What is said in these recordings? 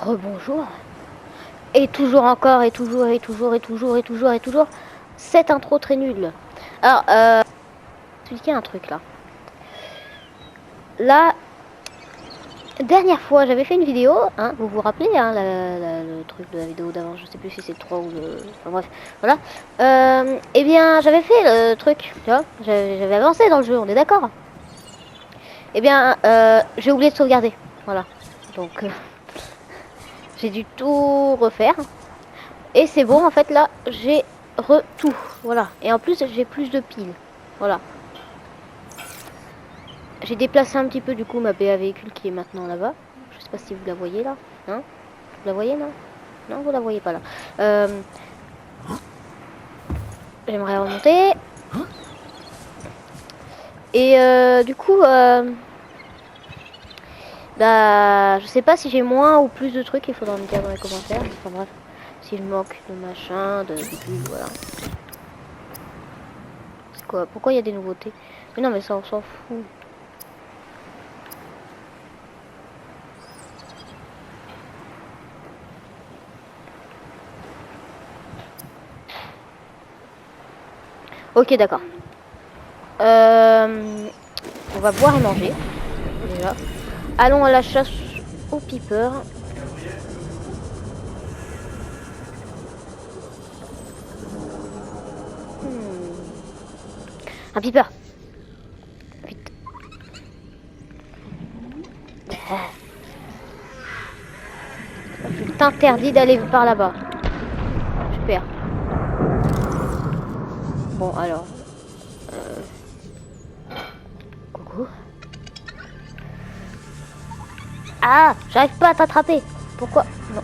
Rebonjour. Et toujours encore, et toujours, et toujours, et toujours, et toujours, et toujours. Cette intro très nulle. Alors, expliquer un truc là. La dernière fois, j'avais fait une vidéo, hein, vous vous rappelez, hein, le truc de la vidéo d'avant, je sais plus si c'est le 3 ou le... Enfin bref, voilà. Eh bien, j'avais fait le truc, tu vois, j'avais avancé dans le jeu, on est d'accord. Eh bien, j'ai oublié de sauvegarder, voilà. Donc, j'ai dû tout refaire. Et c'est bon, en fait, là, j'ai tout. Voilà. Et en plus, j'ai plus de piles. Voilà. J'ai déplacé un petit peu, du coup, ma BA véhicule qui est maintenant là-bas. Je sais pas si vous la voyez, là. Hein? Vous la voyez, non? Non, vous la voyez pas, là. J'aimerais remonter. Et du coup, bah, je sais pas si j'ai moins ou plus de trucs. Il faudra me dire dans les commentaires. Enfin bref. Si je manque de machin, de piles, voilà. C'est quoi? Pourquoi il y a des nouveautés? Mais non, mais ça, on s'en fout. Ok, d'accord. On va boire et manger. Déjà. Allons à la chasse aux peepers. Un peeper. Vite. Je t'interdis d'aller par là-bas. Super. Bon, alors. Coucou. Ah, j'arrive pas à t'attraper. Pourquoi? Non.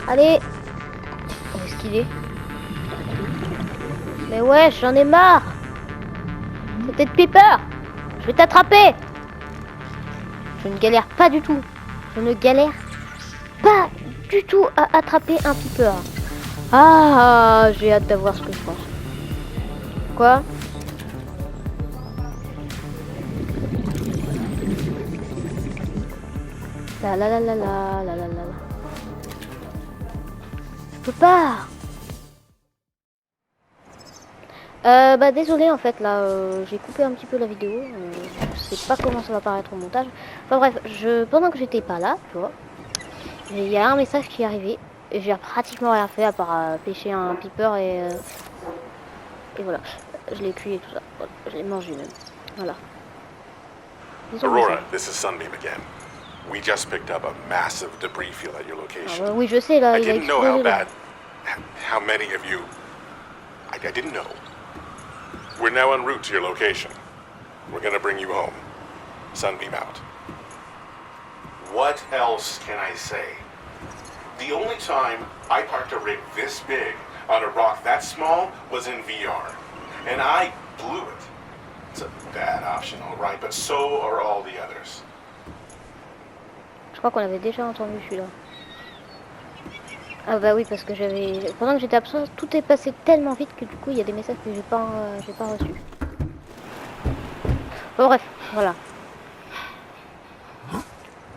Allez. Où est-ce qu'il est? Mais ouais, j'en ai marre. C'était de peeper. Je vais t'attraper. Je ne galère pas du tout. Je ne galère pas du tout à attraper un peeper. Ah, j'ai hâte d'avoir ce que je pense. Quoi? La la la la la la la la. Je peux pas. Bah désolé en fait là, j'ai coupé un petit peu la vidéo. Je sais pas comment ça va paraître au montage. Enfin bref, pendant que j'étais pas là, tu vois, il y a un message qui est arrivé. Et j'ai pratiquement rien fait à part pêcher un peeper et voilà. Je l'ai cuit et tout ça. Voilà. Je l'ai mangé même. Voilà. Aurora, this is Sunbeam again. We just picked up a massive debris field at your location. Ah, oui, je sais là. I didn't know how bad, how many of you. I didn't know. We're now en route to your location. We're gonna bring you home. Sunbeam out. What else can I say? The only time I parked a rig this big on a rock that small was in VR. And I blew it. It's a bad option, all right, but so are all the others. Je crois qu'on avait déjà entendu celui-là. Ah bah oui, parce que pendant que j'étais absent, tout est passé tellement vite que du coup il y a des messages que j'ai pas reçus. Bon bref, voilà.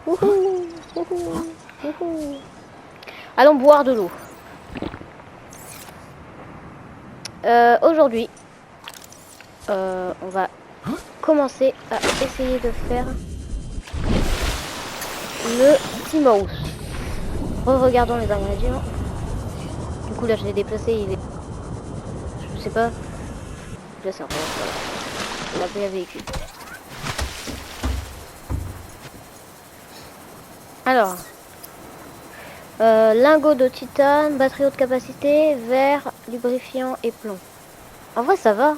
Wouhou, wouhou, wouhou. Allons boire de l'eau. Aujourd'hui, on va commencer à essayer de faire le Timorous. Regardons les ingrédients. Du coup là je l'ai déplacé, il est... Je sais pas. Là c'est encore... Voilà. La véhicule. Alors. Lingot de titane, batterie haute capacité, verre, lubrifiant et plomb. En vrai ça va.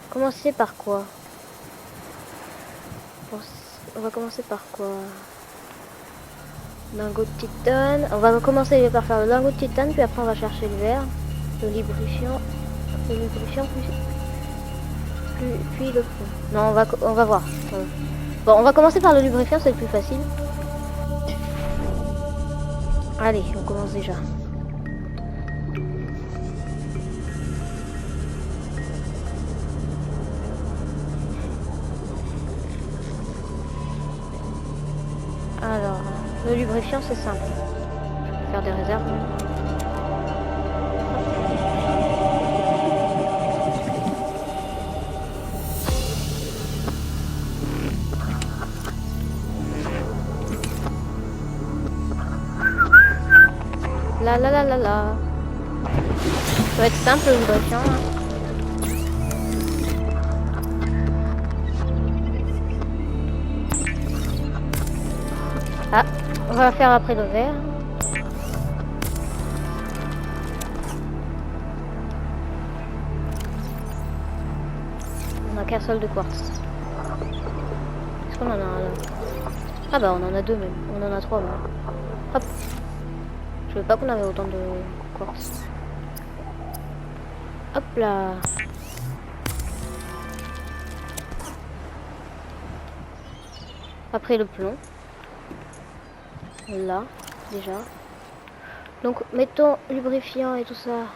Commencer par quoi? On va commencer par quoi? Lingot de titane. On va commencer par faire le lingot de titane, puis après on va chercher le verre, le lubrifiant puis le plomb. Non, on va voir. Bon, on va commencer par le lubrifiant, c'est le plus facile. Allez, on commence déjà. Le lubrifiant, c'est simple. Je peux faire des réserves. La la la la la. Ça va être simple le lubrifiant. Hein. Ah, on va faire après le verre. On a qu'un seul de quartz. Est-ce qu'on en a un là? Ah bah on en a deux même. On en a trois même. Hop. Je savais pas qu'on avait autant de quartz. Hop là. Après le plomb. Là, déjà. Donc, mettons lubrifiant et tout ça.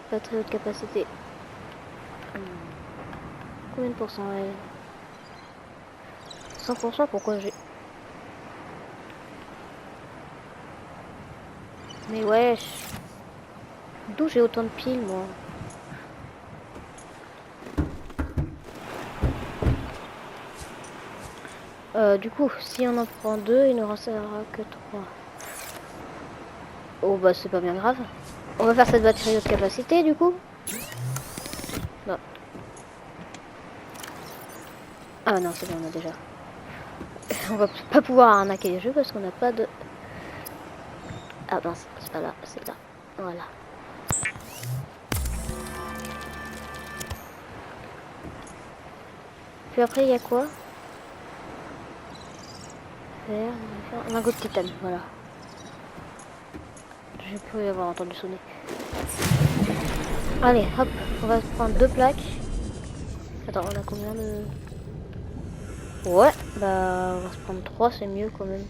Pas très haute capacité. Combien de pourcents elle? 100%, pourquoi j'ai... Mais wesh. D'où j'ai autant de piles, moi? Du coup, si on en prend deux, il ne restera que 3. Oh bah c'est pas bien grave. On va faire cette batterie haute capacité du coup. Non. Ah non, c'est bon, on a déjà. On va pas pouvoir arnaquer les jeux parce qu'on n'a pas de... Ah ben c'est pas là, c'est là. Voilà. Puis après il y a quoi? Un lingot de titane, voilà. J'ai pu avoir entendu sonner. Allez, hop, on va se prendre 2 plaques. Attends, on a combien de... Ouais, bah on va se prendre 3, c'est mieux quand même.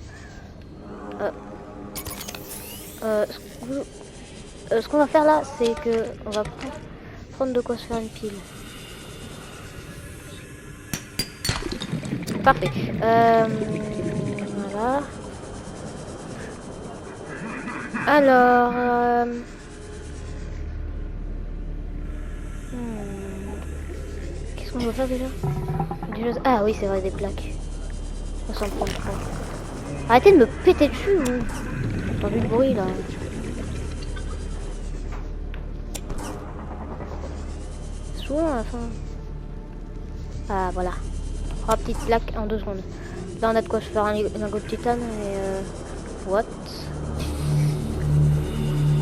Ce qu'on va faire là, c'est que on va prendre de quoi se faire une pile. Parfait. Voilà. Alors, qu'est-ce qu'on va faire déjà? Ah oui, c'est vrai, des plaques. On s'en prend pas. Arrêtez de me péter dessus, vous. J'ai entendu le bruit là. Souvent à la fin. Ah voilà. 3 petites plaques en 2 secondes. Là on a de quoi se faire un lingot de titane et what?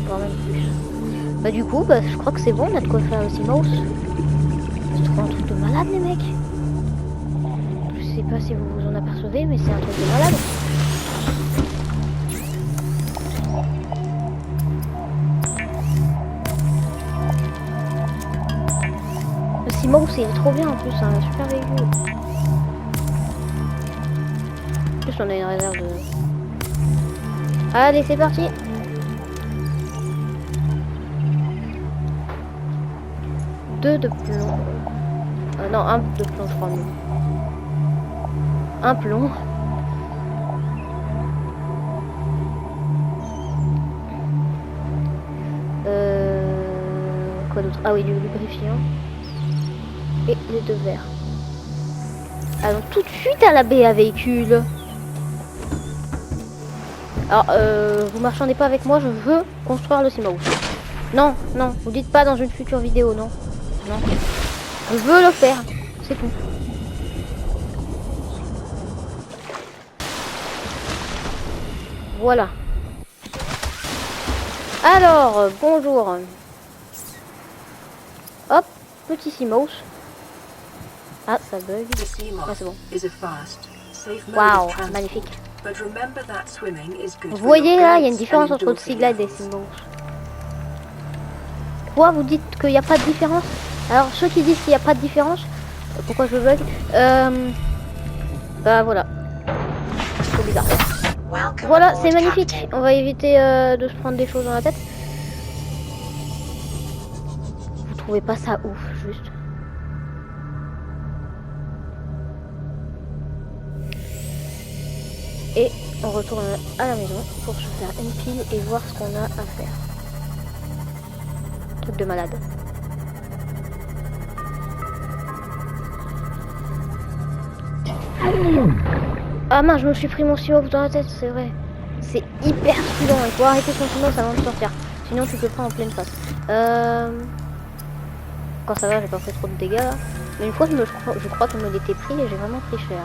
Voire même plus. Bah du coup, bah, je crois que c'est bon, on a de quoi faire aussi mouse. C'est trop un truc de malade les mecs. Je sais pas si vous vous en apercevez, mais c'est un truc de malade. Le Simos il est trop bien en plus, c'est un super véhicule. En plus on a une réserve de... Allez c'est parti. Deux de plomb. Non, un de plomb je crois. Un plomb. Quoi d'autre? Ah oui, du lubrifiant. Et les 2 verres. Allons tout de suite à la baie à véhicule. Alors, vous marchandez pas avec moi, je veux construire le Simhouse. Non, non, vous dites pas dans une future vidéo, non. Non. Je veux le faire, c'est tout. Voilà. Alors, bonjour. Hop, petit Simhouse. Ah, ça bug. Ah, c'est bon. Waouh, magnifique. Vous voyez là, il y a une différence entre le Sea-Glide et le Simhouse. Pourquoi vous dites qu'il n'y a pas de différence? Alors, ceux qui disent qu'il n'y a pas de différence, pourquoi je bug? Bah voilà. C'est bizarre. Voilà, c'est magnifique. On va éviter de se prendre des choses dans la tête. Vous trouvez pas ça ouf, juste? Et on retourne à la maison pour se faire une pile et voir ce qu'on a à faire. Truc de malade. Ah mince, je me suis pris mon stylo dans la tête, c'est vrai. C'est hyper suivant, il faut arrêter son silence avant de sortir. Sinon tu te le prends en pleine face. Quand ça va, j'ai pas fait trop de dégâts là. Mais une fois, je crois que me l'était pris et j'ai vraiment pris cher.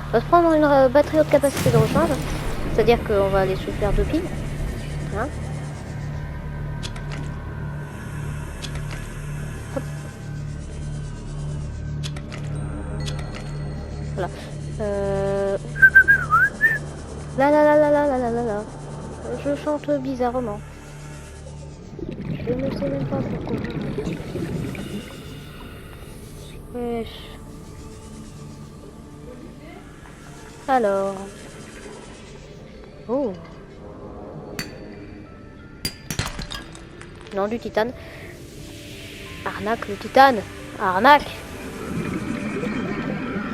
On va se prendre une batterie haute capacité de rechange. C'est-à-dire qu'on va aller se faire 2 piles. Hein. Hop. Voilà. La. Je chante bizarrement. Je ne sais même pas pourquoi. Wesh. Alors. Oh. Non, du titane. Arnaque le titane. Arnaque.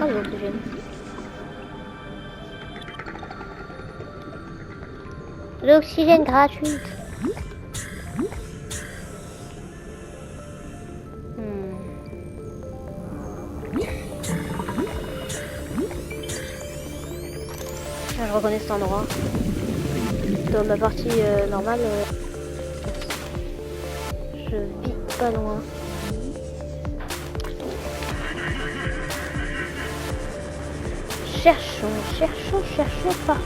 Ah, de l'oxygène. L'oxygène gratuite. Je reconnais cet endroit. Dans ma partie normale, je vis pas loin. Cherchons partout.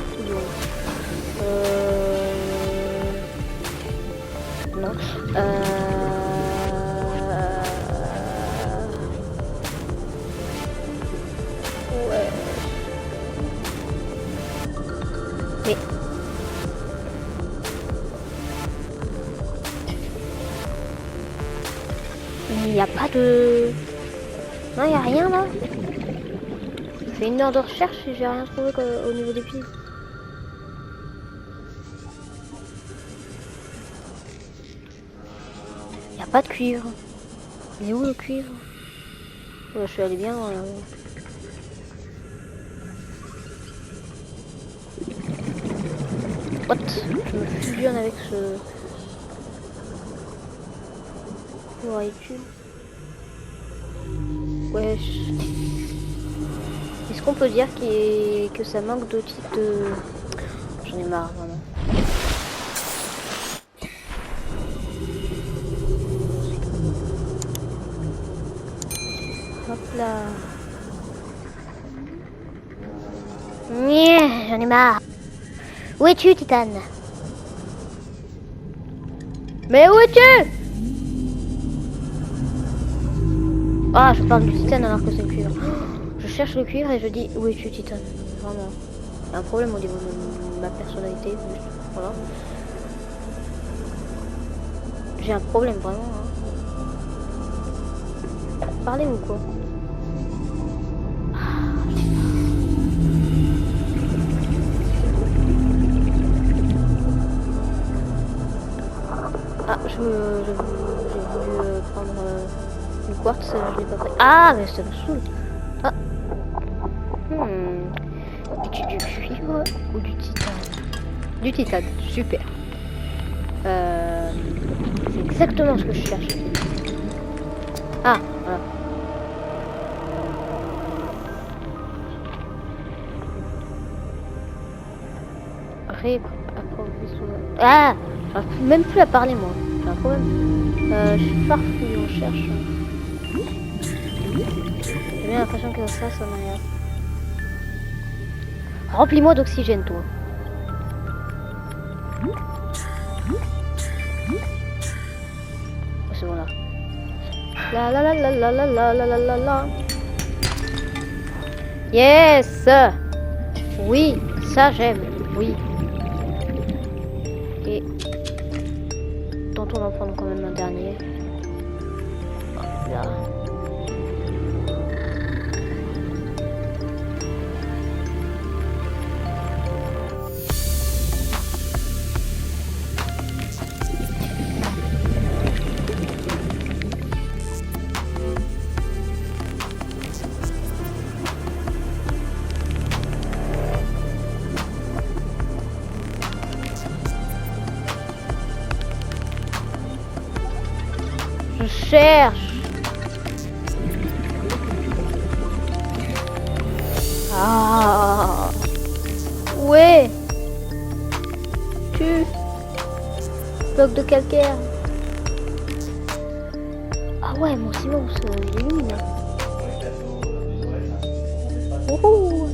Non. Ouais. Mais il n'y a pas de... Non, il n'y a rien là. Ça fait 1 heure de recherche et j'ai rien trouvé au niveau des piles. Il n'y a pas de cuivre. Mais où le cuivre? Je suis allé bien. What? Je me fusionne avec ce... Voiture. Wesh. Est-ce qu'on peut dire que ça manque de type de... J'en ai marre vraiment. Hop là. J'en ai marre. Où es-tu, Titane? Mais où es-tu? Ah, je parle du titane alors que c'est le cuivre. Je cherche le cuivre et je dis où es-tu, Titane? Vraiment. Il y a un problème au niveau de ma personnalité. Voilà. J'ai un problème vraiment. Hein. Parlez ou quoi? Ah, j'ai voulu prendre une quartz, je l'ai pas pris. Ah, mais ça me saoule. Ah. Es-tu du cuivre ou du titane? Du titane, super. C'est exactement ce que je cherche. Ah, voilà. Ah, j'arrive même plus à parler moi. J'ai un problème. Je farfouille, on cherche. J'ai bien l'impression que ça n'a rien. Remplis-moi d'oxygène, toi. Oh, c'est bon là. La la la la la la la la la la la. Yes. Oui, ça j'aime. Oui. Et tantôt on va en prendre quand même un dernier. Hop là. Je cherche. Ah. Ouais. Tu. Bloc de calcaire. Ah ouais, mon silence, il illumine. Wouhou.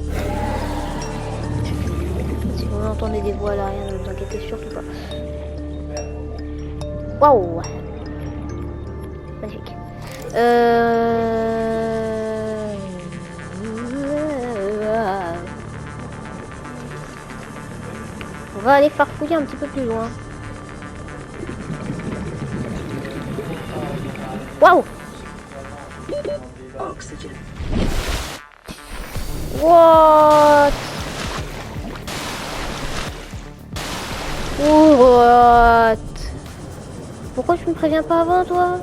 Si vous entendez des voix là, rien, ne vous inquiétez surtout pas. Waouh. Magnifique. On va aller farfouiller un petit peu plus loin. Waouh. What? What? Pourquoi tu me préviens pas avant, toi?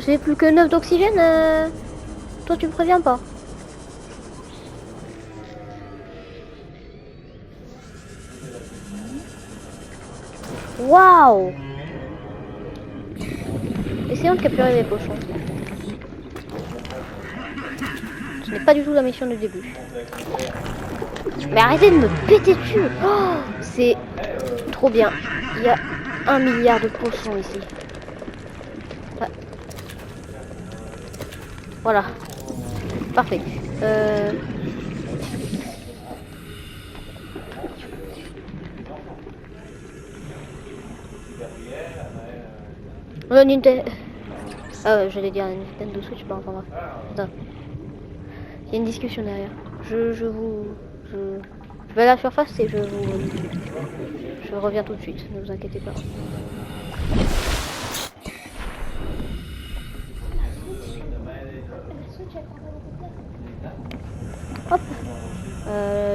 J'ai plus que 9 d'oxygène. Toi, tu me préviens pas. Waouh! Essayons de capturer les pochons. Ce n'est pas du tout la mission du début. Mais arrêtez de me péter dessus! Oh, c'est trop bien. Il y a 1 milliard de pochons ici. Ah. Voilà. Parfait. Nintendo. Ah, j'allais dire Nintendo Switch, pas enfin bref. Attends. Il y a une discussion derrière. Je vais à la surface et je reviens tout de suite. Ne vous inquiétez pas. Hop.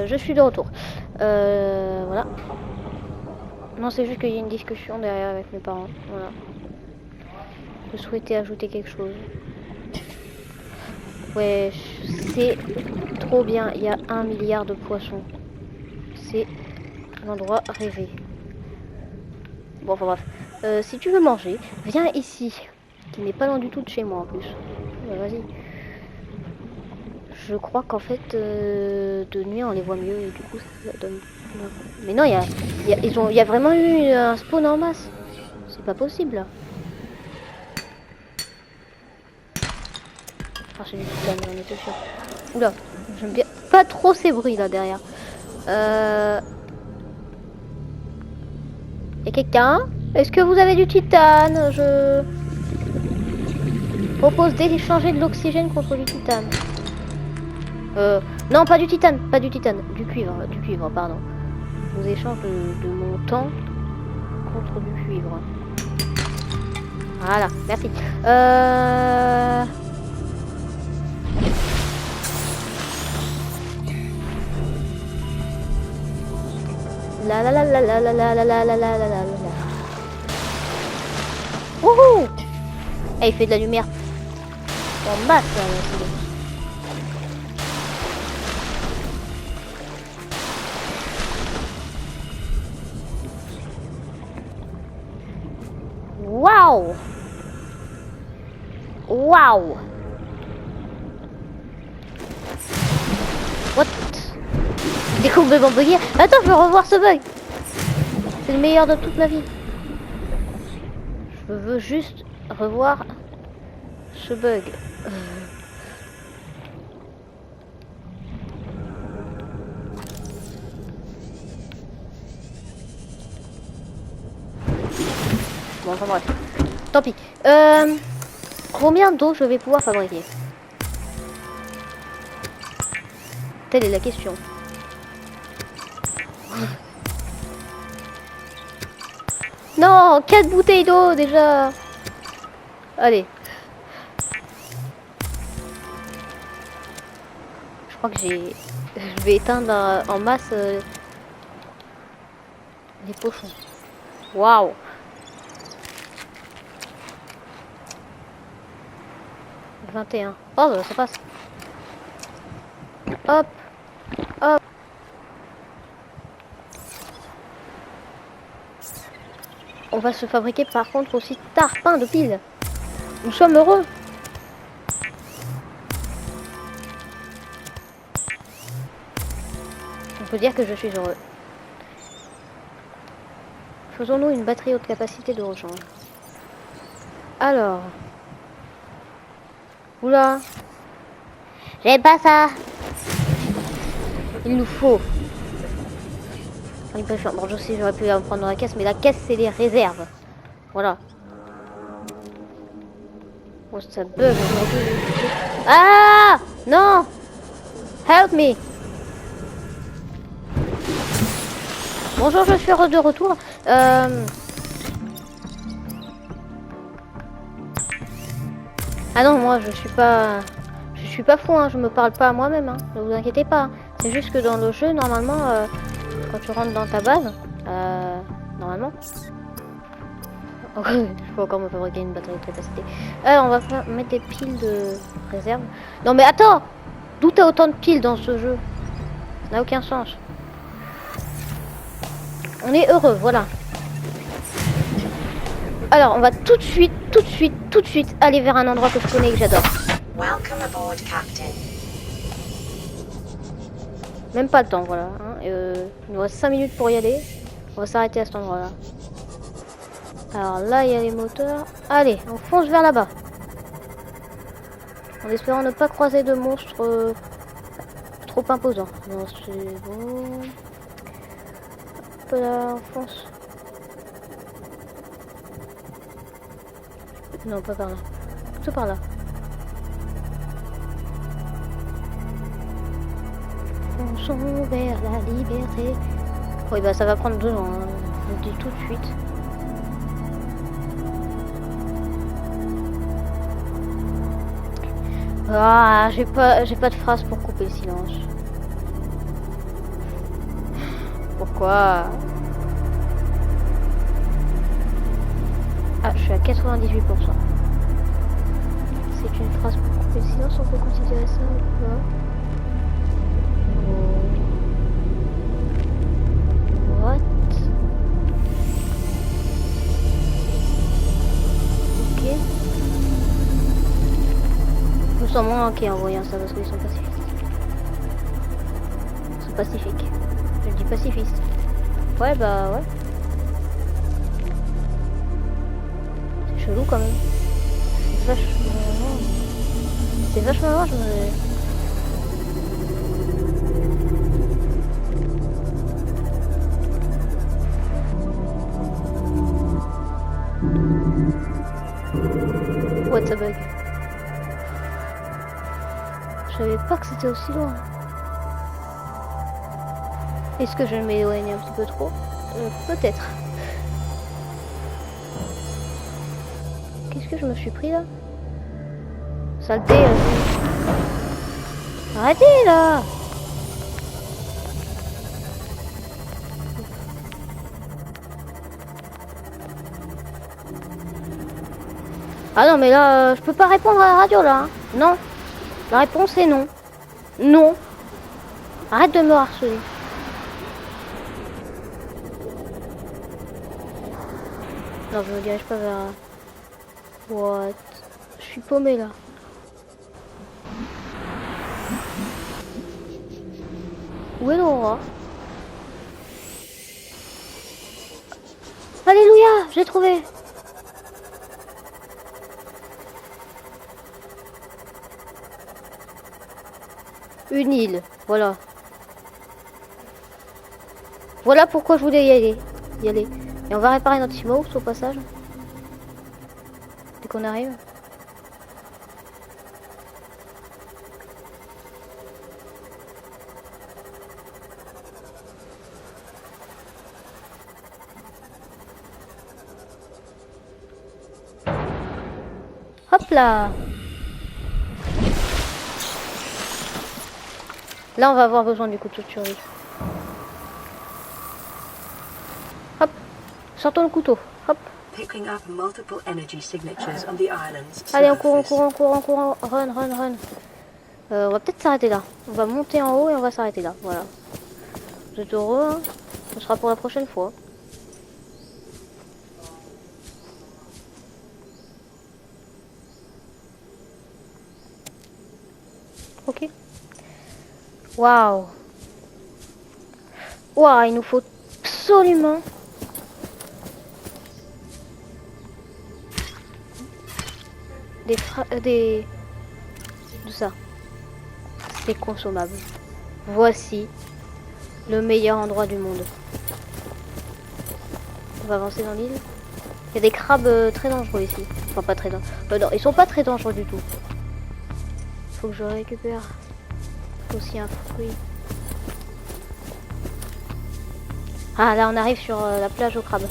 Je suis de retour. Voilà. Non, c'est juste qu'il y a une discussion derrière avec mes parents. Voilà. Je souhaitais ajouter quelque chose. Ouais, c'est trop bien. Il y a 1 milliard de poissons. C'est un endroit rêvé. Bon, enfin bref. Si tu veux manger, viens ici. Qui n'est pas loin du tout de chez moi en plus. Vas-y. Je crois qu'en fait, de nuit on les voit mieux et du coup ça donne... Mais non, il y a vraiment eu un spawn en masse. C'est pas possible. Ah, c'est du titane, j'en étais sûr. Oula, j'aime bien pas trop ces bruits là derrière. Y'a quelqu'un? Est-ce que vous avez du titane? Je propose d'échanger de l'oxygène contre du titane. Non, pas du titane, du cuivre, pardon. Je vous échange de mon temps contre du cuivre. Voilà, merci. La la la la la la la la la la la la la. Wouhou! Eh, il fait de la lumière en masse là. Waouh! Waouh! What? Des complètement bugué. Attends, je veux revoir ce bug. C'est le meilleur de toute ma vie. Je veux juste revoir ce bug. Bon, enfin bref. Tant pis. Combien d'eau je vais pouvoir fabriquer? Telle est la question. Non, 4 bouteilles d'eau déjà. Allez. Je crois que je vais éteindre en masse les pochons. Waouh. « 21. Oh, ça passe. Hop. Hop. On va se fabriquer par contre aussi tarpin de piles. Nous sommes heureux. On peut dire que je suis heureux. Faisons-nous une batterie haute capacité de rechange. Alors. Oula. J'aime pas ça. Il nous faut. Bon, je sais, j'aurais pu en prendre dans la caisse, mais la caisse, c'est les réserves. Voilà. Oh, ça bug aujourd'hui. Ah non. Help me. Bonjour, je suis de retour. Ah non, moi je suis pas fou, hein. Je me parle pas à moi-même, hein. Ne vous inquiétez pas. C'est juste que dans le jeu, normalement, quand tu rentres dans ta base, normalement, je peux encore me fabriquer une batterie de capacité. On va mettre des piles de réserve. Non mais attends, d'où t'as autant de piles dans ce jeu? Ça n'a aucun sens. On est heureux, voilà. Alors, on va tout de suite aller vers un endroit que je connais et que j'adore. Welcome aboard, Captain. Même pas le temps, voilà. Hein. Il nous reste 5 minutes pour y aller. On va s'arrêter à cet endroit-là. Alors là, il y a les moteurs. Allez, on fonce vers là-bas. En espérant ne pas croiser de monstres trop imposants. Non, c'est bon. Hop là, on fonce. Non, pas par là. Plutôt par là. Fonçons vers la liberté. Oui, bah ça va prendre 2 ans, hein. Je vous le dis tout de suite. Ah, j'ai pas de phrase pour couper le silence. Pourquoi? Ah, je suis à 98%. C'est une phrase pour couper le silence, on peut considérer ça ou pas? What? Ok. Nous sommes moins inquiets en voyant ça parce qu'ils sont pacifiques. Ils sont pacifiques. Je dis pacifiste. Ouais, bah ouais. C'est chelou quand même. C'est vachement loin, je me... What the bug? Je savais pas que c'était aussi loin. Est-ce que je m'éloigne un petit peu trop? Peut-être. Qu'est-ce que je me suis pris là? Saleté. Arrêtez là! Ah non mais là, je peux pas répondre à la radio là. Hein. Non. La réponse est non. Non. Arrête de me harceler. Non, je me dirige pas vers... What? Je suis paumé là. Où est Laura? Alléluia, j'ai trouvé. Une île, voilà. Voilà pourquoi je voulais y aller. Et on va réparer notre Simox au passage. Dès qu'on arrive. Hop là. Là, on va avoir besoin du couteau de survie. Hop. Sortons le couteau. Hop. Allez, on court. Run. On va peut-être s'arrêter là. On va monter en haut et on va s'arrêter là. Voilà. Vous êtes heureux, hein? Ce sera pour la prochaine fois. Ok. Waouh. Waouh, il nous faut absolument... des... de ça. C'est consommable. Voici le meilleur endroit du monde. On va avancer dans l'île. Il y a des crabes très dangereux ici. Enfin, pas très dangereux. Non, ils sont pas très dangereux du tout. Faut que je récupère aussi un fruit. Ah, là, on arrive sur la plage aux crabes. Ça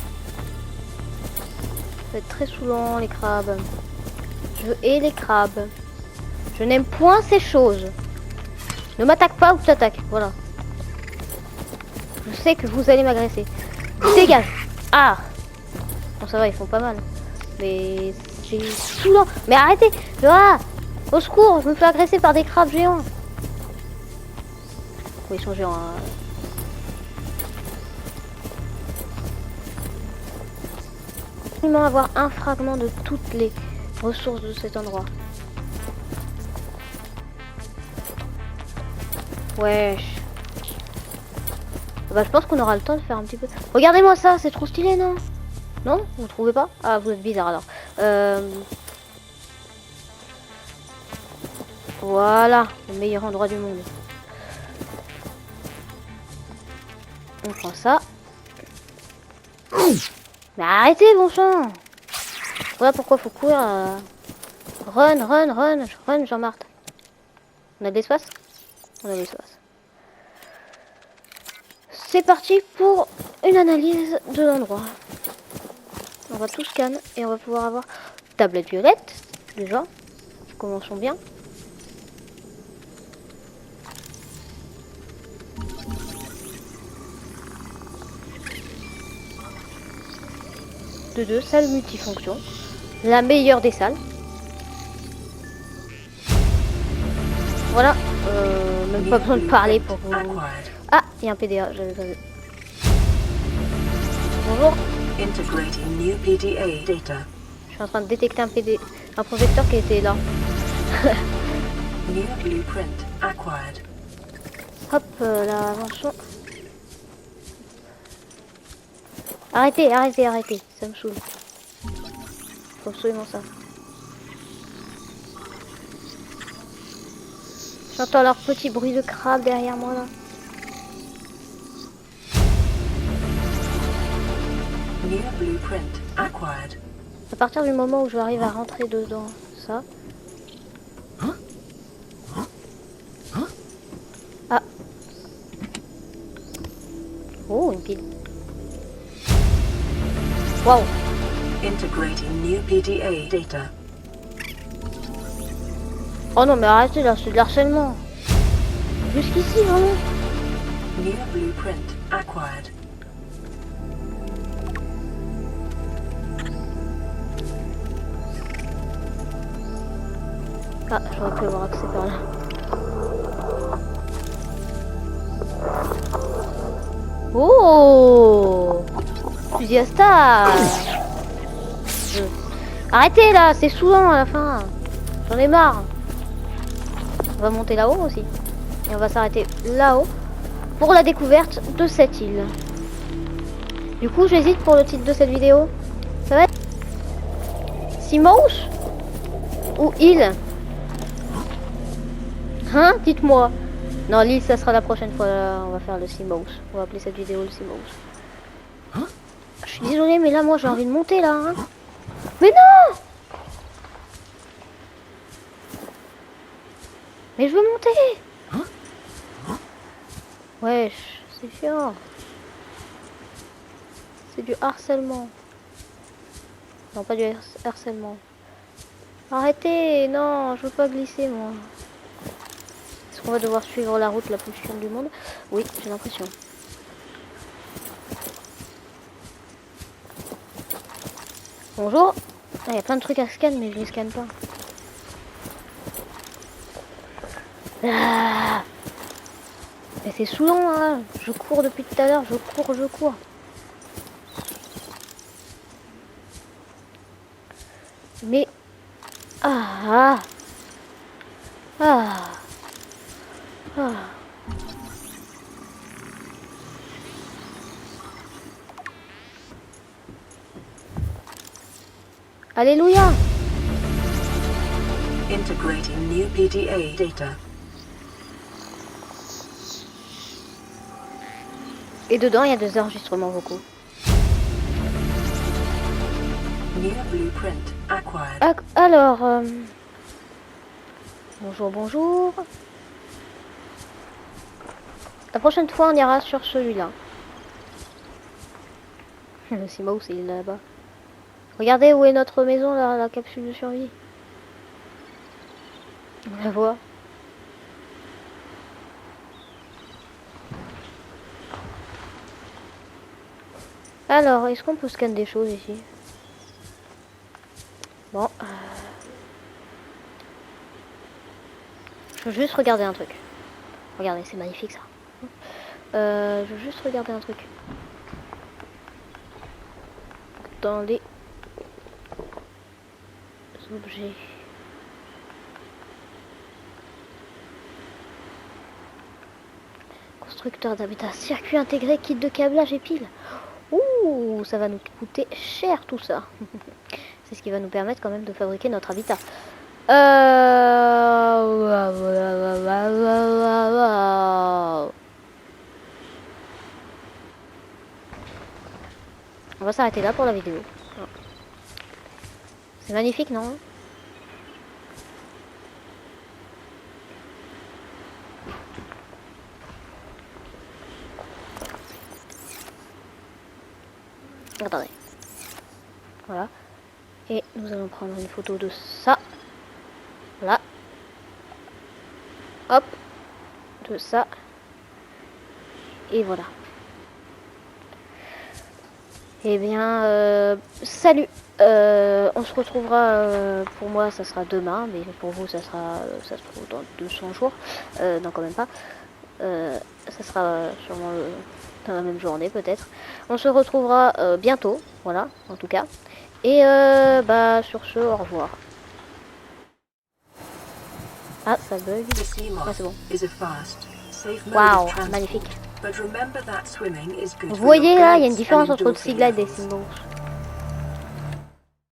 va être très saoulant, les crabes. Je hais les crabes. Je n'aime point ces choses. Ne m'attaque pas ou t'attaque. Voilà. Je sais que vous allez m'agresser. Dégage. Ah. Bon, ça va, ils font pas mal. Mais c'est saoulant. Mais arrêtez. Ah. Au secours, je me fais agresser par des crabes géants. Oui, ils sont géants. Hein. Avoir un fragment de toutes les ressources de cet endroit. Wesh. Bah, je pense qu'on aura le temps de faire un petit peu. Regardez-moi ça, c'est trop stylé, non? Non? Vous trouvez pas? Ah, vous êtes bizarre alors. Voilà, le meilleur endroit du monde. On prend ça. Mais arrêtez, bon sang! Voilà pourquoi faut courir. Run, run, run, run, Jean-Marthe. On a de l'espace? On a de l'espace. C'est parti pour une analyse de l'endroit. On va tout scan et on va pouvoir avoir tablette violette, déjà. Commençons bien. De salle multifonction. La meilleure des salles. Voilà. Même pas besoin de parler pour vous. Ah, il y a un PDA, j'avais pas vu. Bonjour. Integrating new PDA data. Je suis en train de détecter un projecteur qui était là. New blueprint acquired. Hop, là, avançons. Arrêtez, arrêtez, arrêtez, ça me saoule. Faut absolument ça. J'entends leur petit bruit de crabe derrière moi là. New blueprint acquired. À partir du moment où je arrive à rentrer dedans, ça. Ah. Oh, une pile. Waouh. Integrating new PDA data. Oh non, mais arrêtez là, c'est de l'harcèlement. Jusqu'ici, vraiment. New blueprint acquired. Ah, j'aurais pu avoir accès par là. Oh, fusil à stage. Arrêtez là, c'est saoulant à la fin. J'en ai marre. On va monter là-haut aussi. Et on va s'arrêter là-haut pour la découverte de cette île. Du coup, j'hésite pour le titre de cette vidéo. Ça va être Seamouse ou île? Hein? Dites-moi. Non, l'île, ça sera la prochaine fois. Là, on va faire le Seamouse. On va appeler cette vidéo le Seamouse. Je suis désolée, mais là, moi, j'ai envie de monter, là. Hein. Mais non! Mais je veux monter! Wesh, c'est chiant. C'est du harcèlement. Non, pas du harcèlement. Arrêtez! Non, je veux pas glisser, moi. Est-ce qu'on va devoir suivre la route la plus chiante du monde? Oui, j'ai l'impression. Bonjour. Ah, y a plein de trucs à scanner, mais je les scanne pas. Ah, mais c'est saoulant, hein. Je cours depuis tout à l'heure, je cours. Mais... Ah. Ah. Alléluia. Integrating new PDA data. Et dedans, il y a des enregistrements vocaux. New blueprint acquired. Alors, bonjour, bonjour. La prochaine fois, on ira sur celui-là. Le Simao, c'est là-bas. Regardez où est notre maison, là, la capsule de survie. On la voit. Alors, est-ce qu'on peut scanner des choses ici? Bon. Je veux juste regarder un truc. Regardez, c'est magnifique ça. Je veux juste regarder un truc. Dans les objets. Constructeur d'habitat, circuit intégré, kit de câblage et piles. Ouh, ça va nous coûter cher tout ça. C'est ce qui va nous permettre quand même de fabriquer notre habitat. On va s'arrêter là pour la vidéo. C'est magnifique, non? Attendez. Voilà. Et nous allons prendre une photo de ça. Voilà. Hop. De ça. Et voilà. Eh bien, salut. On se retrouvera, pour moi ça sera demain, mais pour vous ça sera, ça se trouve dans 200 jours. Non, quand même pas. Ça sera sûrement dans la même journée peut-être. On se retrouvera bientôt, voilà, en tout cas. Et bah sur ce, au revoir. Ah, ça bug. Ah, c'est bon. Waouh, magnifique. Vous voyez là, il y a une différence entre le Sea Glide et Simos.